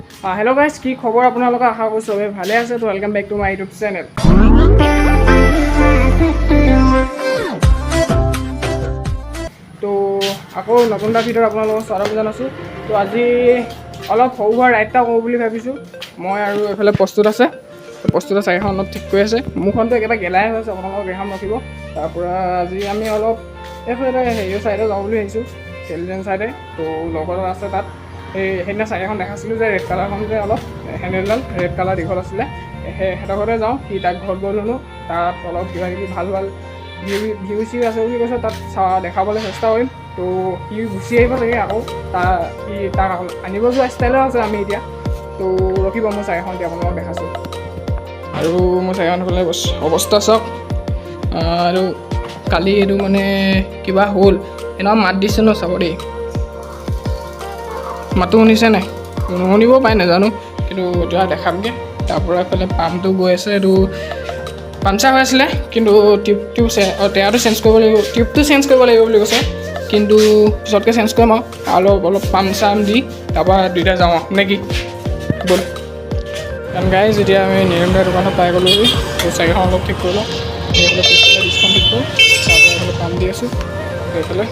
Hello' guys, কি খবৰ আপোনালোকে? আশা কৰোঁ চবেই ভালে আছে। তো welcome back to my YouTube channel. তো আকৌ নতুন এটা ভিডিঅ'ত আপোনালোকক স্বাগতম জনাইছোঁ। তো আজি অলপ সৰু সুৰা ৰাইড এটা কৰোঁ বুলি ভাবিছোঁ। মই আৰু এইফালে প্ৰস্তুত আছে। প্ৰস্তুত চাইকেলখন অলপ ঠিক কৰি আছে। মোৰখনটো একেবাৰে গেলাই হৈ আছে, আপোনালোকক এখন ৰাখিব। তাৰপৰা আজি আমি অলপ এইফালে হেৰিয়ৰ ছাইডে যাওঁ বুলি ভাবিছোঁ, চেলিডেন ছাইডে। তো লগৰ আছে তাত। সেইদিনা চাইকেলখন দেখাছিলোঁ যে ৰেড কালাৰখন যে অলপ হেণ্ডেলডাল ৰেড কালাৰ দীঘল আছিলে, সিহঁতৰ ঘৰতে যাওঁ। সি তাক ঘৰত গৈ ল'লোঁ। তাত অলপ কিবা কিবি ভাল ভিউ চিউ আছে বুলি কৈছে, তাত দেখাবলৈ চেষ্টা কৰিম। তো সি গুচি আহিব চাগে আকৌ। তাক আনিব যোৱা ষ্টাইলো আছে আমি এতিয়া। তো ৰখিব, মোৰ চাইকেলখন এতিয়া আপোনালোকক দেখাছোঁ। আৰু মোৰ চাইকেলখনৰ অৱস্থা চাওক। আৰু কালি এইটো মানে কিবা হ'ল, এনেকুৱা মাত দিছে ন, চাব দেই। মাতো শুনিছে নাই? নুশুনিব পাৰে নাজানো, কিন্তু এতিয়া দেখামগৈ। তাৰপৰা এইফালে পাম্পটো গৈ আছে, এইটো পামচাৰ হৈ আছিলে, কিন্তু টেয়াৰটো চেঞ্জ কৰিব লাগিব, টিউবটো চেঞ্জ কৰিব লাগিব বুলি কৈছে। কিন্তু পিছতকৈ চেঞ্জ কৰিম আৰু অলপ পাম্প চাম্প দি তাৰপৰা দুইটা যাওঁ আৰু নে কি ব'ল। কাৰণ গাইজ এতিয়া আমি নিৰমদাৰ দোকানত পাই গ'লোহি। তো চাইকেলখন অলপ ঠিক কৰি লওঁ। এইফালে পিছফালে ডিছখন ঠিক কৰোঁ, তাৰপৰা এইফালে পাম্প দি আছোঁ এইফালে।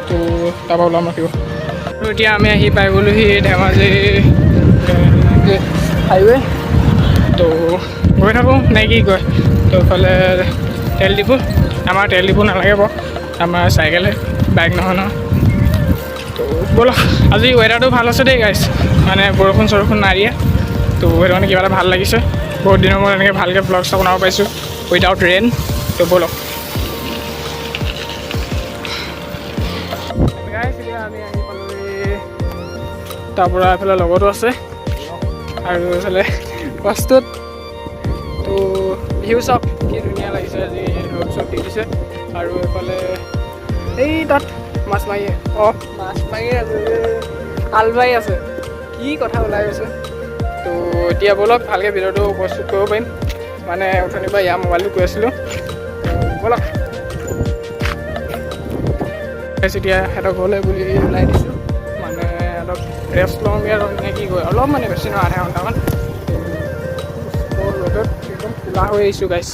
তো তাৰপৰা ওলাম ৰাখিব। আৰু এতিয়া আমি আহি পাই গ'লোহি ধেমাজি হাইৱে। তো গৈ থাকোঁ নে কি কয়। তো এইফালে তেল ডিপু, আমাৰ তেল ডিপু নালাগে বাৰু, আমাৰ চাইকেলহে, বাইক নহয় নহয়। তো ব'লক, আজি ৱেডাৰটো ভাল আছে দেই গাইজ, মানে বৰষুণ চৰষুণ নাই দিয়া। তো সেইটো কাৰণে কিবা এটা ভাল লাগিছে। বহুত দিনৰ মূৰত এনেকৈ ভালকৈ ব্লগ এটা বনাব পাৰিছোঁ উইদাউট ৰেইন। তো ব'লক গাইজ, এতিয়া আমি আহি পালোঁহি। তাৰপৰা এইফালে লগতো আছে আৰু এইফালে প্ৰস্তুত। তো ভিউ চাওক কি ধুনীয়া লাগিছে, আজি ৰ'দ চ'দ দি দিছে। আৰু এইফালে এই তাত মাছ মাৰি আছে, আল বাই আছে, কি কথা ওলাই গৈছে। তো এতিয়া ব'লক ভালকৈ ভিডিঅ'টো প্ৰস্তুত কৰিব পাৰিম, মানে অথনিৰ পৰা ইয়াৰ মোবাইলটো কৈ আছিলোঁ। ব'লক এতিয়া সিহঁতৰ ঘৰলৈ বুলি ওলাই দিছোঁ, মানে অলপ ৰেষ্ট লওঁগৈ আৰু নে কি কয়, অলপ মানে বেছি নহয়, আধা ঘণ্টামান। ৰ'দত একদম কোলা হৈ আহিছোঁ গাইজ।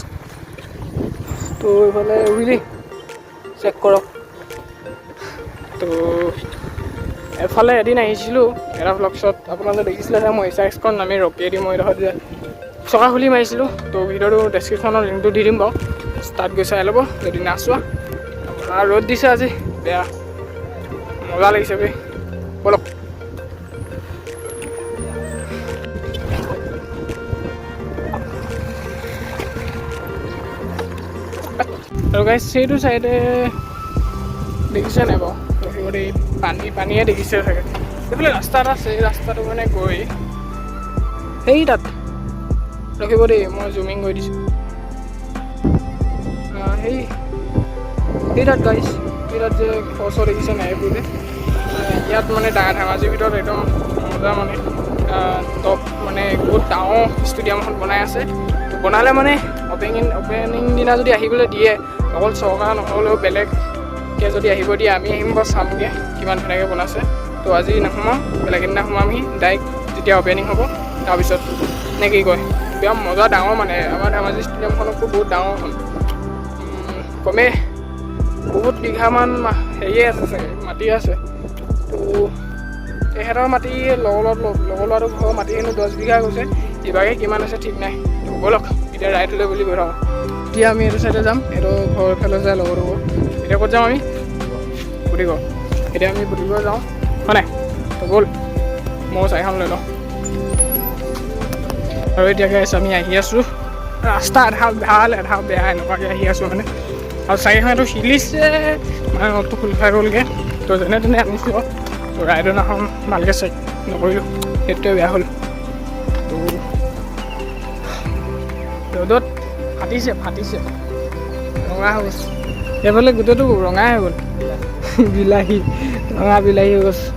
তো এইফালে উইলি চেক কৰক। তো এফালে এদিন আহিছিলোঁ এটা ভ্লগছত, আপোনালোকে দেখিছিলে যে মই এক্সাৰচাইজখন নামি ৰকিয়েদি মই এডোখৰত যে চকা খুলি মাৰিছিলোঁ। তো ভিডিঅ'টো ডেছক্ৰিপশ্যনত লিংকটো দি দিম বাৰু, তাত গৈ চাই ল'ব যদি নাচোৱা। আৰু ৰ'দ দিছে আজি বেয়া, মজা লাগিছে বে। ব'লক আৰু গাইজ, সেইটো চাইডে দেখিছে নাই বাৰু, ৰখিব দেই, পানীয়ে দেখিছে চাগে। এইফালে ৰাস্তা এটা আছে, এই ৰাস্তাটো মানে গৈ সেই তাত ৰখিব দেই, মই জুমিং কৰি দিছোঁ। সেই তাত গাইজ, সেই তাত যে খৰচ দেখিছে নাই এইবোৰ যে, ইয়াত মানে ধেমাজিৰ ভিতৰত একদম মজা মানে টপ মানে বহুত ডাঙৰ ষ্টেডিয়াম এখন বনাই আছে। তো বনালে মানে অপেনিং দিনা যদি আহিবলৈ দিয়ে, অকল চৰকাৰ নহ'লেও বেলেগকৈ যদি আহিব দিয়ে, আমি আহিম বাৰু চামগৈ কিমান ধুনীয়াকৈ বনাইছে। তো আজি নোসোমাম, বেলেগ এদিনা সোমামহি ডাইৰেক্ট যেতিয়া অপেনিং হ'ব তাৰপিছত, নে কি কয়। একদম মজা ডাঙৰ, মানে আমাৰ ধেমাজি ষ্টেডিয়ামখনতকৈ বহুত ডাঙৰ এখন, কমে বহুত বিঘামান হেৰিয়ে আছে চাগে, মাটি আছে। তো তেহেঁতৰ মাটি লগৰ ল'ৰাটোৰ ঘৰৰ মাটি হেনো 10 বিঘা গৈছে, ইভাগে কিমান আছে ঠিক নাই। তো ব'লক এতিয়া ৰাইডলৈ বুলি গৈ থাকোঁ। এতিয়া আমি এইটো চাইডে যাম, এইটো ঘৰৰ ফালে যায় লগৰটো ঘৰ। এতিয়া ক'ত যাম আমি? বুটিঘৰ। এতিয়া আমি বুটিঘৰ যাওঁ হয় নাই? তো ব'ল, মই চাইকেলখন লৈ লওঁ। আৰু এতিয়া গাইছ আমি আহি আছোঁ, ৰাস্তা আধা ভাল আধা বেয়া এনেকুৱাকৈ আহি আছোঁ মানে। আৰু চাইকেলখন এইটো হিলিছে, মানে নটটো খোল খাই গ'লগৈ। তো যেনে তেনে আনিছোঁ। তো ৰাইডৰ নাখন ভালকৈ চেক নকৰিলোঁ, সেইটোৱে বেয়া হ'ল। তো ৰ'দত ফাটিছে ৰঙা হৈ গৈছে। এইফালে গোটেইটো ৰঙাই হৈ গ'ল, ৰঙা বিলাহী হৈ গৈছে।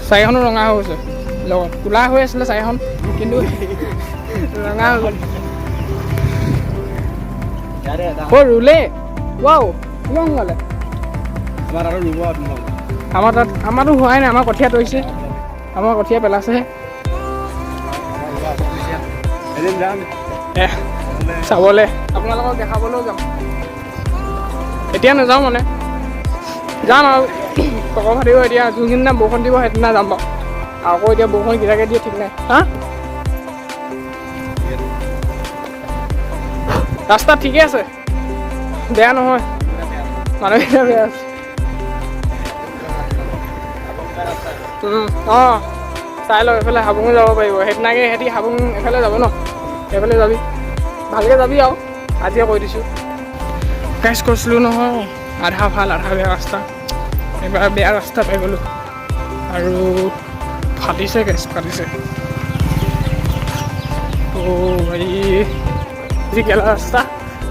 চাইকেলখনো ৰঙা হৈ গৈছে, লগত কোলা হৈ আছিলে চাইকেলখন, কিন্তু ৰঙা হৈ গ'ল। ৰুলে ৱাও, কিমান সোনকালে। আমাৰতো হোৱাই নাই, আমাৰ কঠীয়া তৰিছে। আমাৰ কঠীয়া পেলাইছেহে চাবলৈ আপোনালোকক দেখাবলৈও যাম এতিয়া নাযাওঁ মানে যাম আৰু ককক ফাটিব এতিয়া যোনদিনা বৰষুণ দিব সেইদিনা যাম বাৰু আকৌ এতিয়া বৰষুণ কেতিয়াকৈ দিয়ে ঠিক নাই হা ৰাস্তা ঠিকে আছে বেয়া নহয় মানুহকেইটা বেয়া আছে অঁ চাই লওক এইফালে হাবুঙো যাব পাৰিব সেইদিনাকে সিহঁতি হাবুং এফালে যাব ন সেইফালে যাবি ভালকৈ যাবি আৰু আজিয়ে কৈ দিছোঁ গাইজ কৈছিলোঁ নহয় আধা ভাল আধা বেয়া ৰাস্তা এইবাৰ বেয়া ৰাস্তা পাই গ'লোঁ আৰু ফাটিছে গাইজ ফাটিছে হেৰি যি গেলা ৰাস্তা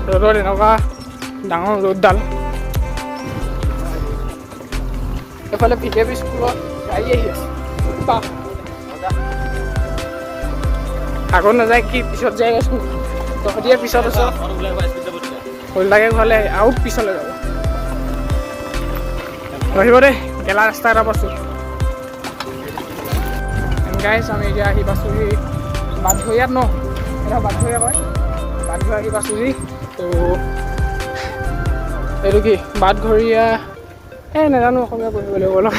ৰ'দত এনেকুৱা ডাঙৰ ৰ'দডাল এইফালে ভিকেপি স্কুলত গাড়ী আহি আছে আগত নাযায় কি পিছত যায় স্কুল তহঁতিয়ে পিছত আছ হলদাকে ঘৰলে আৰু পিছলৈ যাব ৰহিব দেই গেলা ৰাস্তা এটা পাইছোঁ গাইছ আমি এতিয়া আহি পাইছোঁহি বাটঘৰীয়াত ন এটা বাটঘৰীয়া কয় বাটঘৰীয়া আহি পাইছোঁহি তো এইটো কি বাটঘৰীয়া নাজানো অসমীয়া পঢ়িব লাগিব অলপ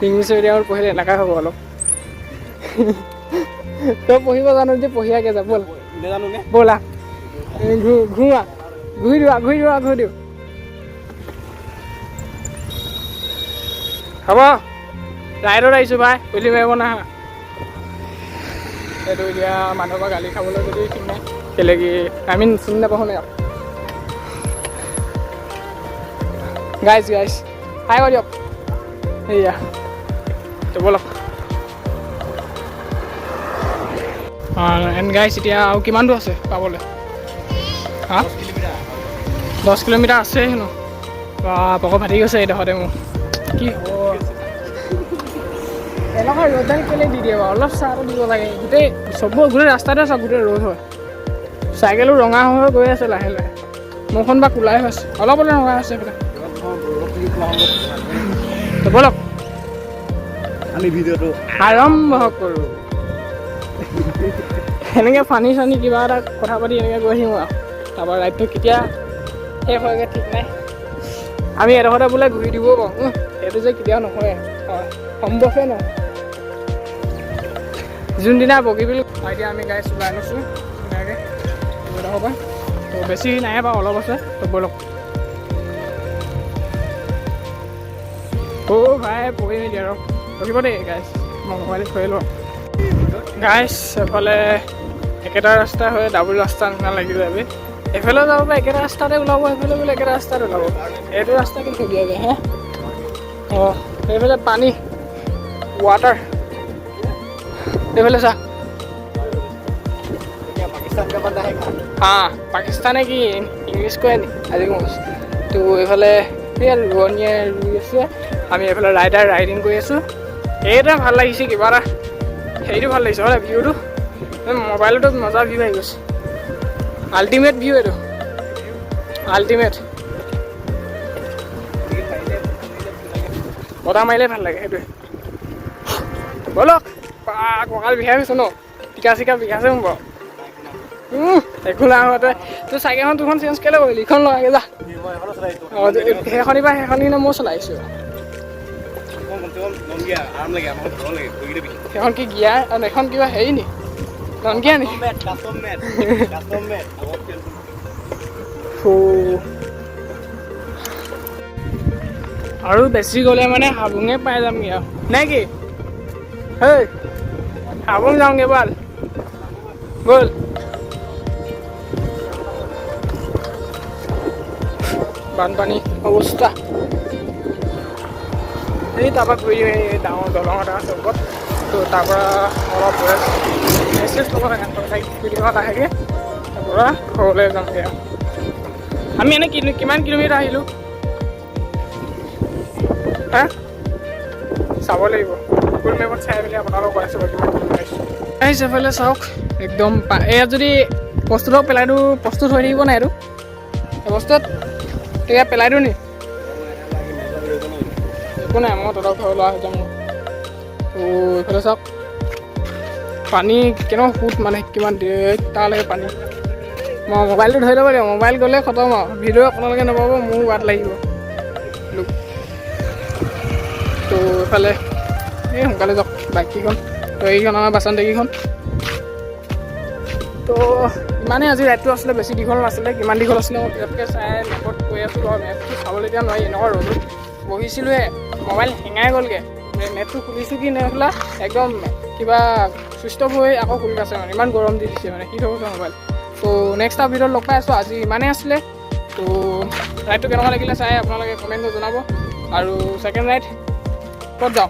ইংলিছ মিডিয়ামত পঢ়িলে এনেকুৱা হ'ব অলপ তই পঢ়িব জানো যে পঢ়িয়াকে যা ব'ল ব'লা ঘূৰা ঘূৰি দিওঁ হ'ব ৰাইডত আহিছোঁ ভাই উলি মাৰিব নাহা এইটো এতিয়া মানুহৰ পৰা গালি খাবলৈ যদি ঠিক নাই কেলৈ কি আমি চিনি নাপাওঁ নে গাইজ হাই কৰি দিয়ক সেয়া তো ব'লক এণ্ড গাইজ এতিয়া আৰু কিমান দূৰ আছে পাবলৈ হা 10 কিলোমিটাৰ আছে হেনো পক ফাটি গৈছে এইডোখৰতে মোৰ কি হ'ব এনেকুৱা ৰ'দডাল কেলৈ দি দিয়ে বাৰু অলপ চাহটো দিব লাগে গোটেই ৰাস্তাতে চাওক গোটেই ৰ'দ হয় চাইকেলো ৰঙা হৈ গৈ আছে লাহে লাহে মোৰখন বা কোলাই হৈছে অলপ ৰঙা হৈছে এইফালে ব'লক আমি ভিডিঅ'টো আৰম্ভ কৰোঁ এনেকৈ ফানি চানি কিবা এটা কথা পাতি এনেকৈ গৈ আহিম আৰু তাৰপৰা ৰাইডটো কেতিয়া শেষ হয়গৈ ঠিক নাই আমি এডোখৰতে বোলে ঘূৰি দিবও পাৰোঁ সেইটো যে কেতিয়াও নহয় সম্ভৱে নহয় যোনদিনা বগীবিল এতিয়া আমি গাড়ী চলাই লৈছোঁ ধুনীয়াকৈ এডোখৰ পৰা তো বেছি নাই বাৰু অলপ আছে তো ব'লক ভাই পঢ়ি নিদিয়ে আৰু ৰখিব দেই গাইছ মই মোবাইল থৈ লওঁ গাইছ এফালে একেটা ৰাস্তা হৈ ডাবুল ৰাস্তা নিচিনা লাগি যাবি এফালেও যাব পাৰে একেটা ৰাস্তাতে ওলাব সেইফালে বোলে একেটা ৰাস্তাতে ওলাব এইটো ৰাস্তা কি ধুনীয়াকৈ হে অঁ সেইফালে পানী ৱাটাৰ এইফালে চা পাকিস্তানে কি ইংলিছ কয় নি আজি কৈছোঁ তো এইফালে ৰোৱনীয়ে ৰুই আছে আমি এইফালে ৰাইডিং কৰি আছোঁ এইটোৱে ভাল লাগিছে কিবা এটা হেৰিটো ভাল লাগিছে হয় ভিউটো মোবাইলতো মজা ভিউ আহি গৈছে আল্টিমেট ভিউ এইটো আল্টিমেট বতাহ মাৰিলে ভাল লাগে সেইটোৱে ব'লক কঁকাল বিষাই গৈছে ন টিকা চিকা বিষাইছে মোৰ বাৰু একো নাই হোৱাতে তোৰ চাইকেলখন তোৰখন চেঞ্জ কেলৈ কৰিলি ইখন লগাকৈ যা সেইখনি বা সেইখনি মই চলাইছোঁ সেইখন কি গিয়াৰ এখন কিবা হেৰি নি নন গিয়াৰ নি আৰু বেছি গ'লে মানে হাবুঙে পাই যামগৈ আৰু নে কি হেই হাবুং যাওঁগৈ ব'ল ব'ল বানপানী অৱস্থা এই তাৰপৰা ঘূৰি ডাঙৰ দলং এটা আছে ওপৰত তো তাৰপৰা অলপ মেছেজ ল'ব লাগে কেতিয়াবা লাহেকৈ তাৰপৰা ঘৰলৈ যামগৈ আৰু আমি এনেই কিমান কিলোমিটাৰ আহিলোঁ হা চাব লাগিব গুগল মেপত চাই মেলি আপোনালোকক কৈ আছোঁ কিমান কিলোমিটাৰ আহিছোঁ এইফালে চাওক একদম ইয়াত যদি বস্তুটো পেলাই দিওঁ প্ৰস্তুত হৈ থাকিব নাই এইটো বস্তুত ইয়াত পেলাই দিওঁ নি একো নাই, মই তহঁতৰ ঘৰ লোৱা হৈ যাম। তো এইফালে চাওক পানী কেনেকুৱা সুত মানে কিমান তালৈকে পানী। মই মোবাইলটো ধৰি ল'ব লাগিব, মোবাইল গ'লে খতম আৰু ভিডিঅ' আপোনালোকে নাপাব, মোৰ গাত লাগিব। তো এইফালে এই সোনকালে যাওক বাইককেইখন, তো এইকেইখন আমাৰ বাচন টেকিখন। তো ইমানেই আজি ৰাইডটো আছিলে, বেছি দীঘল নাছিলে। কিমান দীঘল আছিলে মই পিছতকৈ চাই মেপত কৈ আছোঁ বাৰু, মেপটো চাবলৈ এতিয়া নোৱাৰি এনেকুৱা ৰ'দত বহিছিলোঁহে, মোবাইল হেঙাই গ'লগৈ। নেটটো খুলিছোঁ কি নেখোলা একদম কিবা চুইচ অফ হৈ আকৌ খুলি আছে মানে, ইমান গৰম দি দিছে মানে, হিট হৈ গৈছে মোবাইল। তো নেক্সট এটা ভিডিঅ'ত লগ পাই আছোঁ, আজি ইমানেই আছিলে। তো ৰাইডটো কেনেকুৱা লাগিলে চাই আপোনালোকে কমেণ্টত জনাব। আৰু ছেকেণ্ড ৰাইড ক'ত যাওঁ